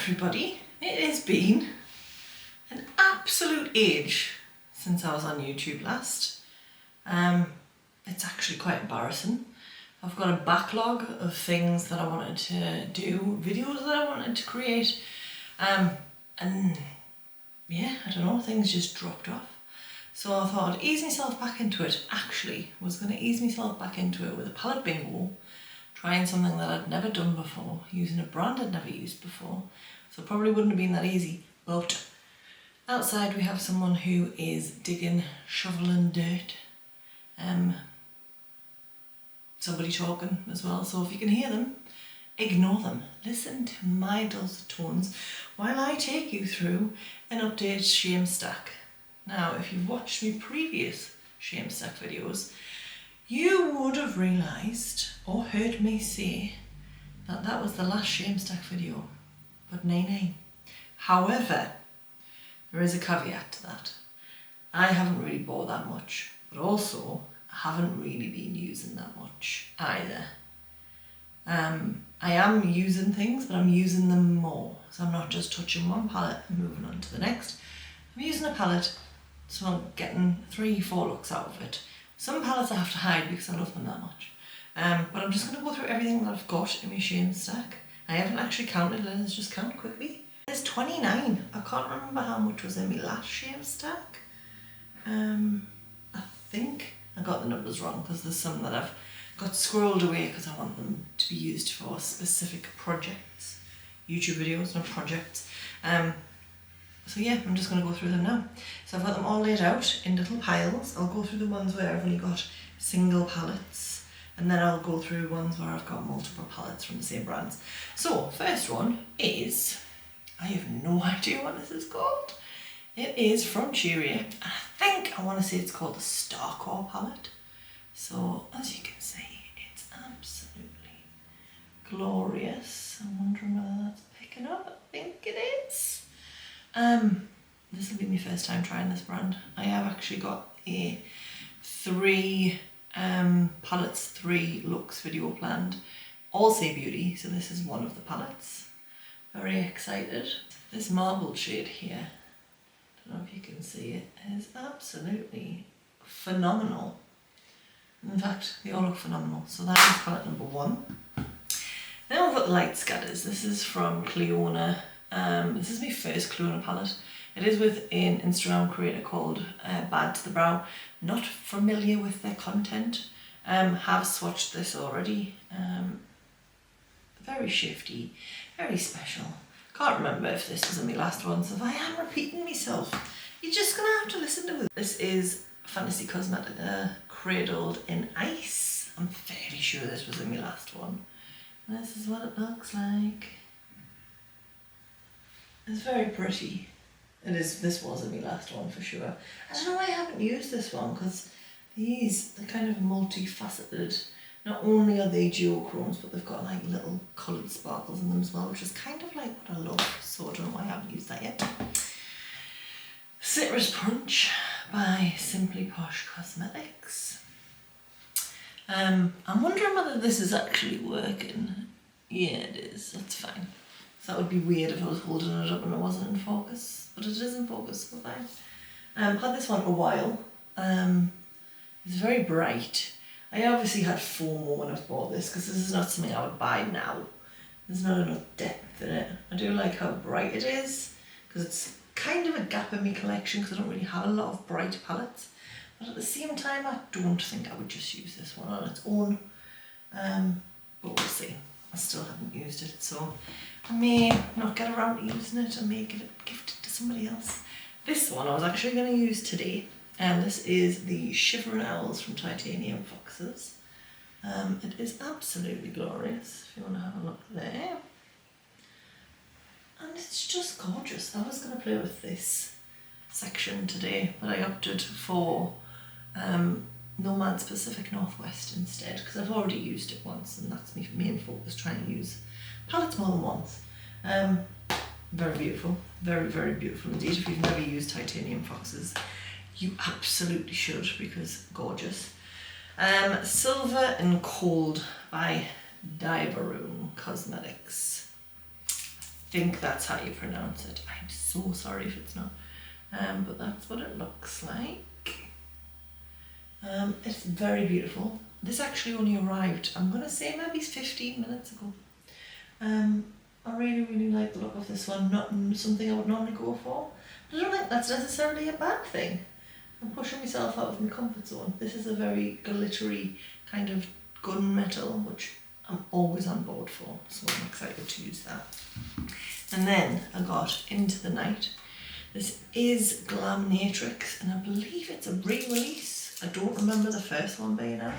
everybody. It has been an absolute age since I was on YouTube last. It's actually quite embarrassing. I've got a backlog of things that I wanted to do, videos that I wanted to create, and yeah, I don't know, things just dropped off. So I thought I'd ease myself back into it. Actually, I was going to ease myself back into it with a palette bingo, trying something that I'd never done before, using a brand I'd never used before. So it probably wouldn't have been that easy, but outside we have someone who is digging, shoveling dirt. Somebody talking as well, so if you can hear them, ignore them. Listen to my dulcet tones while I take you through an updated shame stack. Now, if you've watched my previous shame stack videos, you would have realised or heard me say that that was the last shame stack video, but nay. However, there is a caveat to that. I haven't really bought that much, but also I haven't really been using that much either. I am using things, but I'm using them more. So I'm not just touching one palette and moving on to the next. I'm using a palette, so I'm getting 3-4 looks out of it. Some palettes I have to hide because I love them that much. But I'm just going to go through everything that I've got in my shame stack. I haven't actually counted, let's just count quickly. There's 29. I can't remember how much was in my last shame stack. I think I got the numbers wrong because there's some that I've got scrolled away because I want them to be used for specific projects. YouTube videos, not projects. So yeah, I'm just going to go through them now. So I've got them all laid out in little piles. I'll go through the ones where I've only got single palettes, and then I'll go through ones where I've got multiple palettes from the same brands. So first one is, I have no idea what this is called. It is from Cheeryep. I think I want to say it's called the Starcore palette. So as you can see, it's absolutely glorious. I'm wondering whether that's picking up. I think it is. This will be my first time trying this brand. I have actually got a 3 palettes, 3 looks video planned. All say beauty, so this is one of the palettes. Very excited. This marble shade here, I don't know if you can see it, is absolutely phenomenal. In fact, they all look phenomenal. So that is palette number 1. Then we've got light scatters. This is from Clionadh. This is my first Clionadh palette. It is with an Instagram creator called Bad to the Brow. Not familiar with their content. Have swatched this already. Very shifty, very special. Can't remember if this was in my last one, so if I am repeating myself, you're just gonna have to listen to it. This is Fantasy Cosmetica Cradled in Ice. I'm fairly sure this was in my last one. And this is what it looks like. It's very pretty. This was in my last one for sure. I don't know why I haven't used this one, because they're kind of multifaceted. Not only are they duochromes, but they've got like little coloured sparkles in them as well, which is kind of like what I love. So I don't know why I haven't used that yet. Citrus Punch by Simply Posh Cosmetics. I'm wondering whether this is actually working. Yeah, it is. That's fine. So that would be weird if I was holding it up and it wasn't in focus, but it is in focus, so fine. Had this one a while. It's very bright. I obviously had FOMO when I bought this because this is not something I would buy now. There's not enough depth in it. I do like how bright it is because it's kind of a gap in my collection because I don't really have a lot of bright palettes. But at the same time, I don't think I would just use this one on its own. But we'll see. I still haven't used it, so I may not get around to using it. I may gift it to somebody else. This one I was actually going to use today. And this is the Shivering Owls from Titanium Foxes. It is absolutely glorious, if you want to have a look there. And it's just gorgeous. I was going to play with this section today, but I opted for Nomad Pacific Northwest instead, because I've already used it once, and that's my main focus, trying to use palettes more than once. Very beautiful. Very, very beautiful indeed. If you've never used Titanium Foxes, you absolutely should, because gorgeous. Silver and Cold by Dieverune Cosmetics. think that's how you pronounce it. I'm so sorry if it's not. But that's what it looks like. It's very beautiful. This actually only arrived, I'm going to say maybe 15 minutes ago. I really like the look of this one. Not something I would normally go for. I don't think that's necessarily a bad thing. I'm pushing myself out of my comfort zone. This is a very glittery kind of gunmetal, which I'm always on board for, so I'm excited to use that. And then I got Into the Night. This is Glaminatrix, and I believe it's a re-release. I don't remember the first one being out.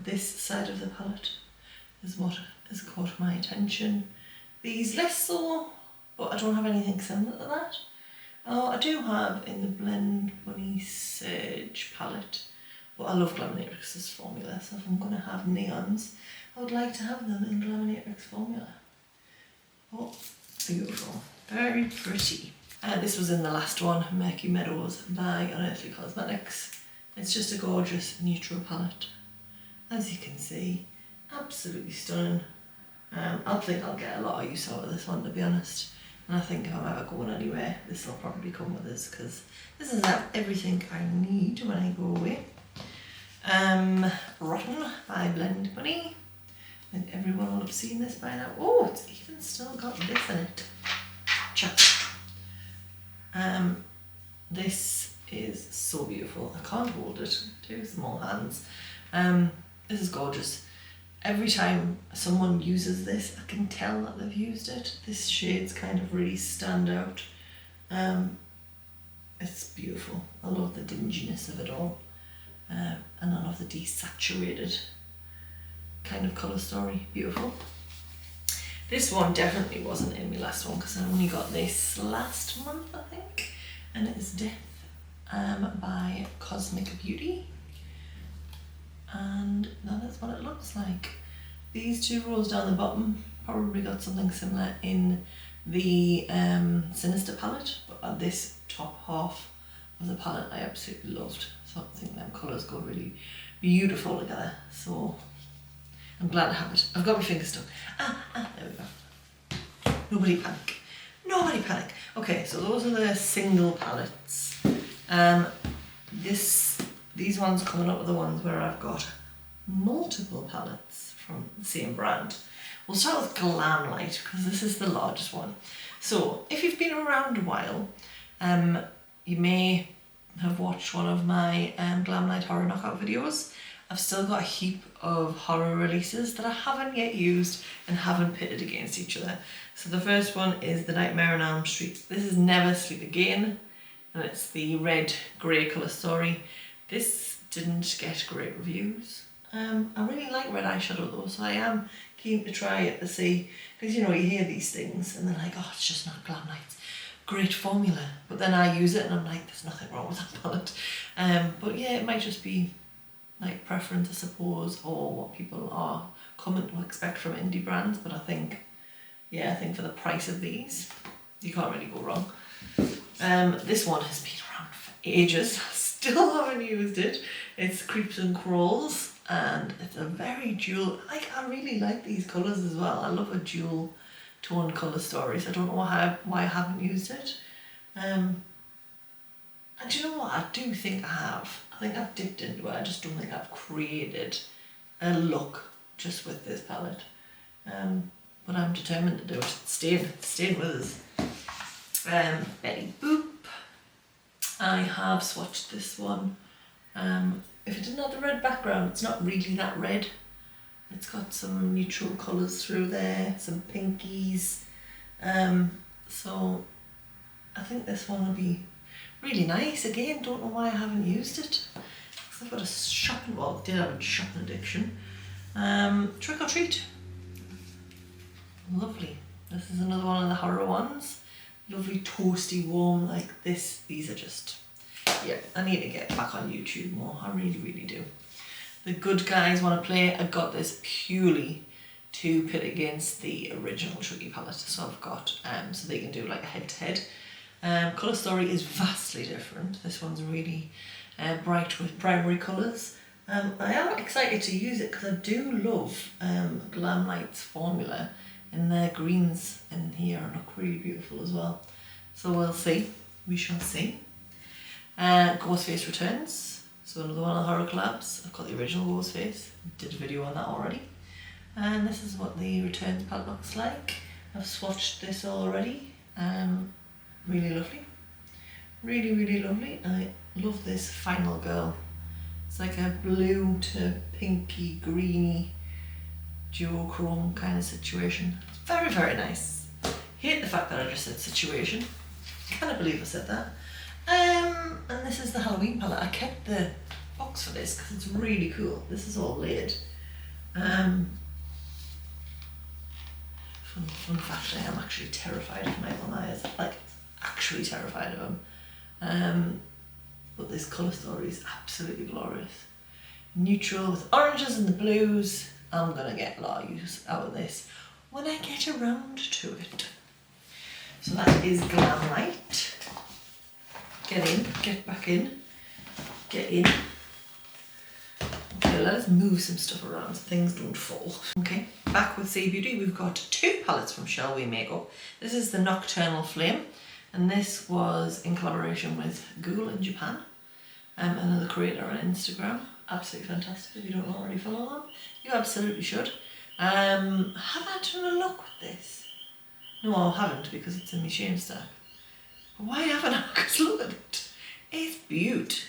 This side of the palette is what has caught my attention. These less so, but I don't have anything similar to that. Oh, I do have in the Blend Bunny Serge palette, but I love Glaminatrix's formula, so if I'm going to have neons, I would like to have them in Glaminatrix formula. Oh, beautiful. Very pretty. This was in the last one, Murky Meadows by Unused Cosmetics. It's just a gorgeous neutral palette. As you can see, absolutely stunning. I think I'll get a lot of use out of this one, to be honest. And I think if I'm ever going anywhere, this will probably come with us, because this is everything I need when I go away. Rotten by Blend Bunny. I think everyone will have seen this by now. Oh, it's even still got this in it. Cha. This is so beautiful. I can't hold it, too small hands. This is gorgeous. Every time someone uses this, I can tell that they've used it. This shades kind of really stand out. It's beautiful. I love the dinginess of it all. And I love the desaturated kind of colour story. Beautiful. This one definitely wasn't in my last one, because I only got this last month, I think. And it is Death by Cosmic Beauty. And that is what it looks like. These two rows down the bottom probably got something similar in the Sinister palette, but this top half of the palette I absolutely loved. So I think them colours go really beautiful together. So I'm glad I have it. I've got my finger stuck. There we go. Nobody panic. Nobody panic. Okay, so those are the single palettes. These ones coming up with the ones where I've got multiple palettes from the same brand. We'll start with Glam Light, because this is the largest one. So if you've been around a while, you may have watched one of my Glam Light horror knockout videos. I've still got a heap of horror releases that I haven't yet used and haven't pitted against each other. So the first one is The Nightmare on Elm Street. This is Never Sleep Again, and it's the red grey colour story. This didn't get great reviews. I really like red eyeshadow though, so I am keen to try it to see, because you know, you hear these things and they're like, oh, it's just not Glamlite's great formula, but then I use it and I'm like, there's nothing wrong with that palette. But yeah, it might just be like preference, I suppose, or what people are coming to expect from indie brands. But I think for the price of these, you can't really go wrong. This one has been around for ages. Still haven't used it. It's Creeps and Crawls, and it's a very dual, I really like these colours as well. I love a dual tone colour stories. I don't know why I haven't used it. And do you know what? I do think I have. I think I've dipped into it. I just don't think I've created a look just with this palette. But I'm determined to do it. It's staying with us. Betty Boop. I have swatched this one. If it didn't have the red background, it's not really that red. It's got some neutral colours through there, some pinkies. So I think this one will be really nice. Again, don't know why I haven't used it. Because I've got a shopping, well, I did have a shopping addiction. Trick or Treat. Lovely. This is another one of the horror ones. Lovely toasty warm like this. These are just, yeah, I need to get back on YouTube more. I really do. The Good Guys Want to Play. I got this purely to pit against the original Tricky palette. So I've got, so they can do like a head-to-head. Colour story is vastly different. This one's really bright with primary colours. I am excited to use it because I do love Glam Light's formula And the greens in here look really beautiful as well. So we'll see. We shall see. Ghostface returns. So another one of the horror collabs. I've got the original Ghostface. Did a video on that already. And this is what the returns palette looks like. I've swatched this already. Really lovely. Really, really lovely. I love this Final Girl. It's like a blue to pinky, greeny, duochrome kind of situation. It's very, very nice. Hate the fact that I just said situation. Can't believe I said that. And this is the Halloween palette. I kept the box for this because it's really cool. This is all layered. Fun fact, I am actually terrified of my own eyes. Like, actually terrified of them. But this colour story is absolutely glorious. Neutral with oranges and the blues. I'm gonna get a lot of use out of this when I get around to it. So that is Glam Light. Get in, get back in, get in. Okay, let us move some stuff around so things don't fall. Okay, back with Sea Beauty, we've got 2 palettes from Shellwe Makeup. This is the Nocturnal Flame, and this was in collaboration with Google in Japan, another creator on Instagram. Absolutely fantastic. If you don't already follow them, you absolutely should. Have I done a look with this? No, I haven't because it's in my shame stack. But why haven't I? Because look at it. It's beaut.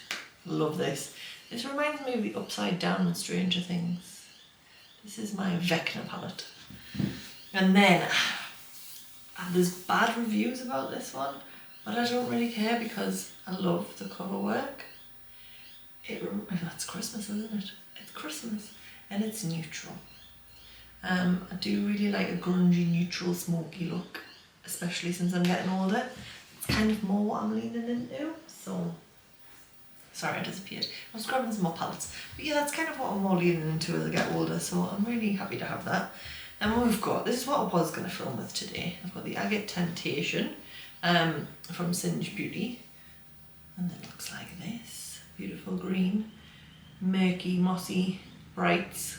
Love this. This reminds me of the Upside Down and Stranger Things. This is my Vecna palette. And then there's bad reviews about this one, but I don't really care because I love the cover work. That's Christmas, isn't it? It's Christmas and it's neutral. I do really like a grungy, neutral, smoky look, especially since I'm getting older. It's kind of more what I'm leaning into. So, sorry, I disappeared. I was grabbing some more palettes. But yeah, that's kind of what I'm more leaning into as I get older. So I'm really happy to have that. And what we've got, this is what I was going to film with today. I've got the Agate Temptation from Singe Beauty. And it looks like this. Beautiful green, murky, mossy, brights.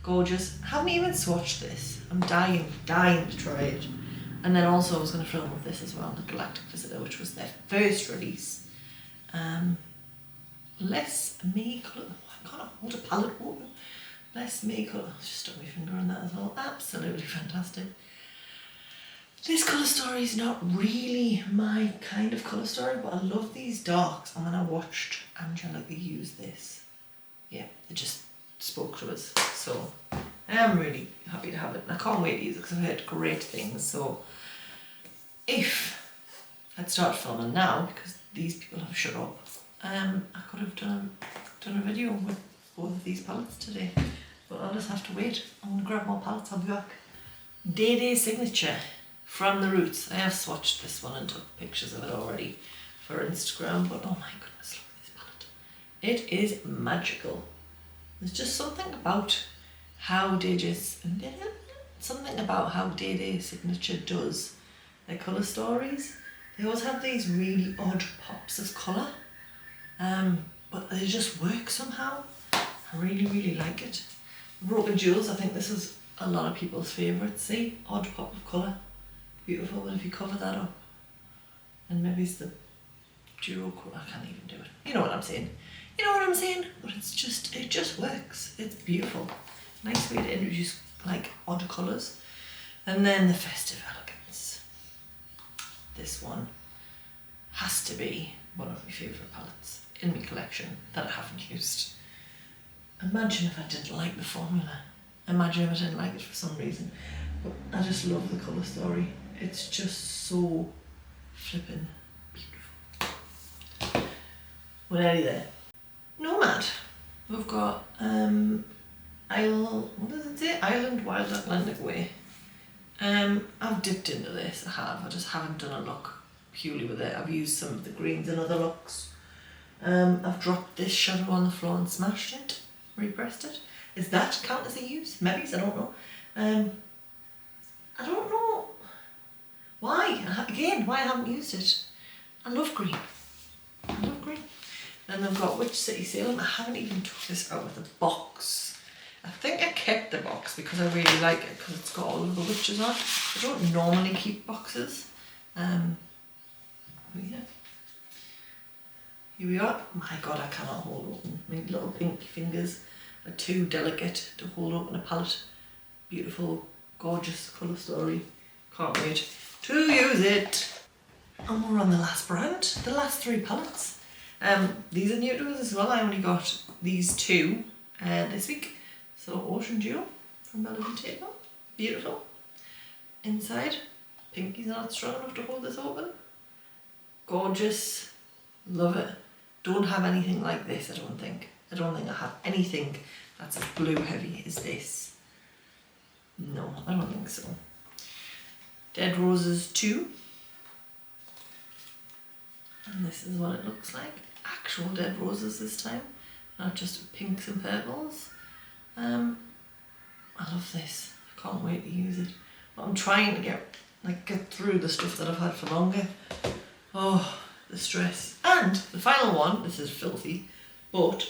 Gorgeous. I haven't even swatched this. I'm dying to try it. And then also I was going to film with this as well, the Galactic Visitor, which was their first release. Less May colour. I can't hold a palette open. Less May colour. I'll just stuck my finger on that as well. Absolutely fantastic. This colour story is not really my kind of colour story, but I love these darks. And when I watched Angelica use this, yeah, it just spoke to us. So I am really happy to have it. And I can't wait to use it because I've heard great things. So if I'd start filming now, because these people have shut up, I could have done a video with both of these palettes today. But I'll just have to wait. I'm going to grab more palettes. I'll be back. Dede Signature from the Roots. I have swatched this one and took pictures of it already for Instagram. But oh my goodness, look at this palette. It is magical. There's just something about how Dede Signature does their colour stories. They always have these really odd pops of colour, but they just work somehow. I really, really like it. Broken Jewels, I think this is a lot of people's favourite. See, odd pop of colour, beautiful. But if you cover that up, and maybe it's the duo, I can't even do it. You know what I'm saying. You know what I'm saying? But it just works. It's beautiful. Nice way to introduce like odd colours. And then the Festive Elegance. This one has to be one of my favourite palettes in my collection that I haven't used. Imagine if I didn't like the formula. Imagine if I didn't like it for some reason. But I just love the colour story. It's just so flippin' beautiful. We're nearly there. Nomad. We've got what does it say? Island Wild Atlantic Way. I've dipped into this, I just haven't done a look purely with it. I've used some of the greens and other looks. I've dropped this shadow on the floor and smashed it, repressed it. Is that count as a use? Maybe, I don't know. I don't know why, again, why I haven't used it. I love green. I love green. Then I've got Witch City Salem. I haven't even took this out of the box. I think I kept the box box because I really like it because it's got all of the witches on. I don't normally keep boxes. Yeah. Here we are. My god, I cannot hold open. My little pinky fingers are too delicate to hold open a palette. Beautiful, gorgeous colour story. Can't wait to use it. And we're on the last brand, the last 3 palettes. These are new to us as well. I only got these 2 this week. So Ocean Dew from Melody Table. Beautiful. Inside, pinky's not strong enough to hold this open. Gorgeous. Love it. Don't have anything like this, I don't think. I don't think I have anything that's as blue heavy as this. No, I don't think so. Dead Roses 2. And this is what it looks like. Actual dead roses this time, not just pinks and purples. I love this. I can't wait to use it. But I'm trying to get through the stuff that I've had for longer. Oh, the stress. And the final one, this is filthy, but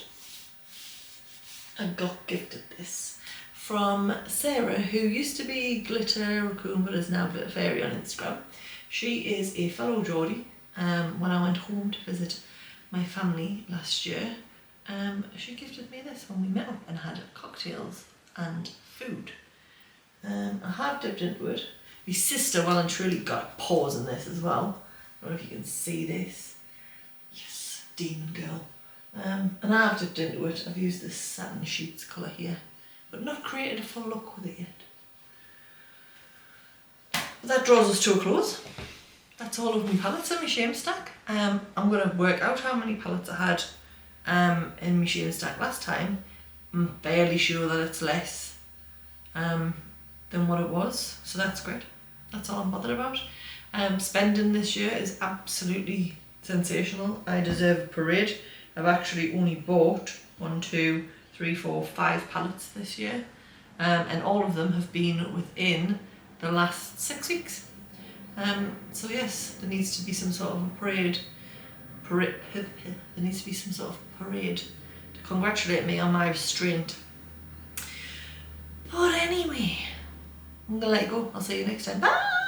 I got gifted this from Sarah, who used to be Glitter Raccoon but is now Glitter Fairy on Instagram. She is a fellow Geordie. When I went home to visit my family last year, she gifted me this when we met up and had cocktails and food. I have dipped into it. My sister well and truly got a pause in this as well. I don't know if you can see this. Yes, demon girl. And I have dipped into it. I've used this satin sheets colour here, but not created a full look with it yet. But that draws us to a close. That's all of my palettes in my shame stack. I'm going to work out how many palettes I had in my shame stack last time. I'm fairly sure that it's less than what it was, so that's great. That's all I'm bothered about. Spending this year is absolutely sensational. I deserve a parade. I've actually only bought 1, 2, 3, 4, 5 palettes this year, and all of them have been within the last 6 weeks. So yes, there needs to be some sort of a parade. There needs to be some sort of parade to congratulate me on my restraint. But anyway, I'm gonna let you go. I'll see you next time. Bye!